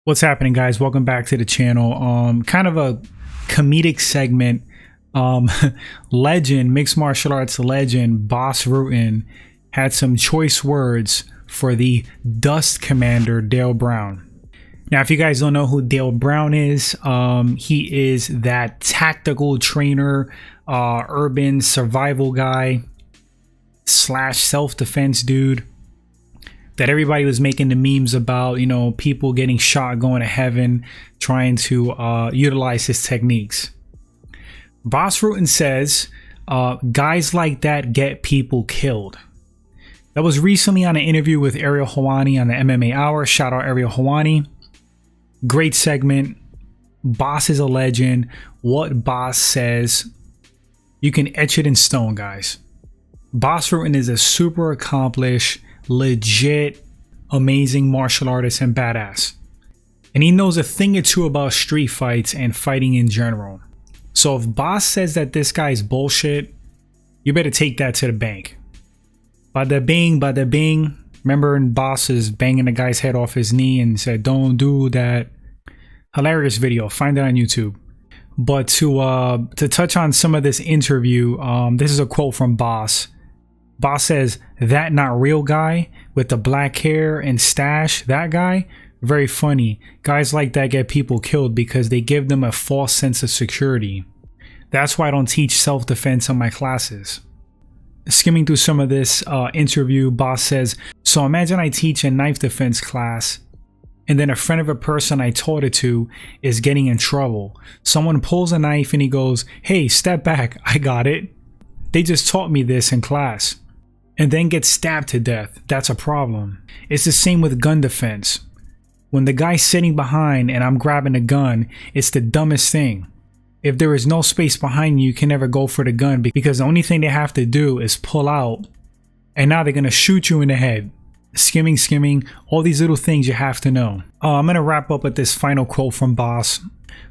What's happening, guys? Welcome back to the channel. Kind of a comedic segment. Legend, mixed martial arts legend Bas Rutten had some choice words for the Dust Commander Dale Brown. Now, if you guys don't know who Dale Brown is, he is that tactical trainer, urban survival guy / self-defense dude that everybody was making the memes about, you know, people getting shot going to heaven, trying to utilize his techniques. Bas Rutten says, guys like that get people killed. That was recently on an interview with Ariel Helwani on the MMA Hour. Shout out Ariel Helwani. Great segment. Bas is a legend. What Bas says, you can etch it in stone, guys. Bas Rutten is a super accomplished, legit, amazing martial artist and badass. And he knows a thing or two about street fights and fighting in general. So if Bas says that this guy's bullshit, you better take that to the bank. Bada bing, bada bing. Remember when Bas is banging the guy's head off his knee and said, "Don't do that." Hilarious video. Find it on YouTube. But to touch on some of this interview, this is a quote from Bas. Bas says, "That not real guy with the black hair and stash, that guy, very funny. Guys like that get people killed because they give them a false sense of security. That's why I don't teach self-defense in my classes." Skimming through some of this interview, Bas says, "So imagine I teach a knife defense class and then a friend of a person I taught it to is getting in trouble. Someone pulls a knife and he goes, 'Hey, step back, I got it. They just taught me this in class,' and then gets stabbed to death. That's a problem. It's the same with gun defense. When the guy's sitting behind and I'm grabbing a gun, it's the dumbest thing. If there is no space behind you, you can never go for the gun because the only thing they have to do is pull out, and now they're going to shoot you in the head." Skimming, all these little things you have to know. I'm going to wrap up with this final quote from Bas.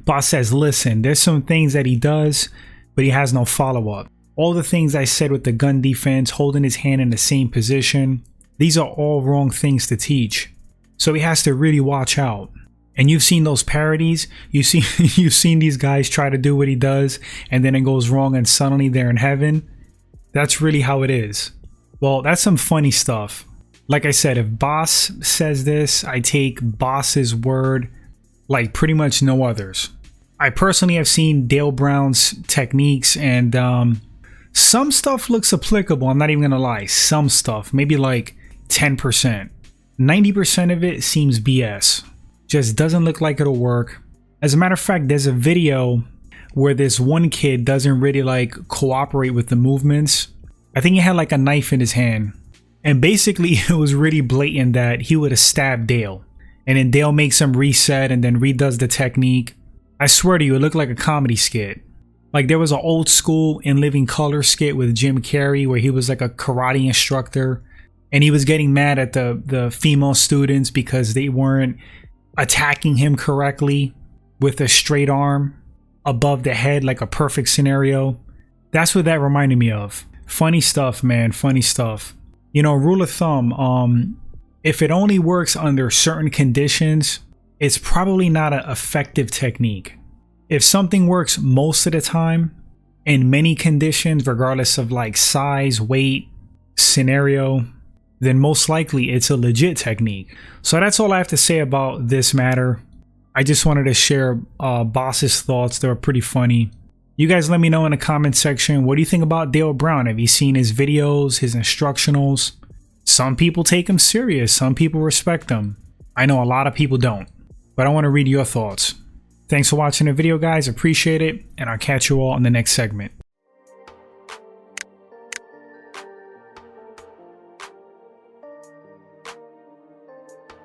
Bas says, "Listen, there's some things that he does, but he has no follow-up. All the things I said with the gun defense, holding his hand in the same position, these are all wrong things to teach. So he has to really watch out. And you've seen those parodies. You've seen these guys try to do what he does, and then it goes wrong, and suddenly they're in heaven. That's really how it is." Well, that's some funny stuff. Like I said, if Bas says this, I take Bas's word like pretty much no others. I personally have seen Dale Brown's techniques, and some stuff looks applicable. I'm not even gonna lie. Some stuff, maybe like 10%. 90% of it seems BS. Just doesn't look like it'll work. As a matter of fact, there's a video where this one kid doesn't really like cooperate with the movements. I think he had like a knife in his hand. And basically it was really blatant that he would have stabbed Dale. And then Dale makes him reset and then redoes the technique. I swear to you, it looked like a comedy skit. Like there was an old school In Living Color skit with Jim Carrey where he was like a karate instructor. And he was getting mad at the female students because they weren't attacking him correctly with a straight arm above the head, like a perfect scenario. That's what that reminded me of. Funny stuff, man. Funny stuff. You know, rule of thumb, if it only works under certain conditions, it's probably not an effective technique. If something works most of the time in many conditions, regardless of like size, weight, scenario, then most likely it's a legit technique. So that's all I have to say about this matter. I just wanted to share Bas's thoughts. They were pretty funny. You guys let me know in the comment section, what do you think about Dale Brown? Have you seen his videos, his instructionals? Some people take him serious. Some people respect him. I know a lot of people don't, but I want to read your thoughts. Thanks for watching the video, guys. Appreciate it, and I'll catch you all in the next segment.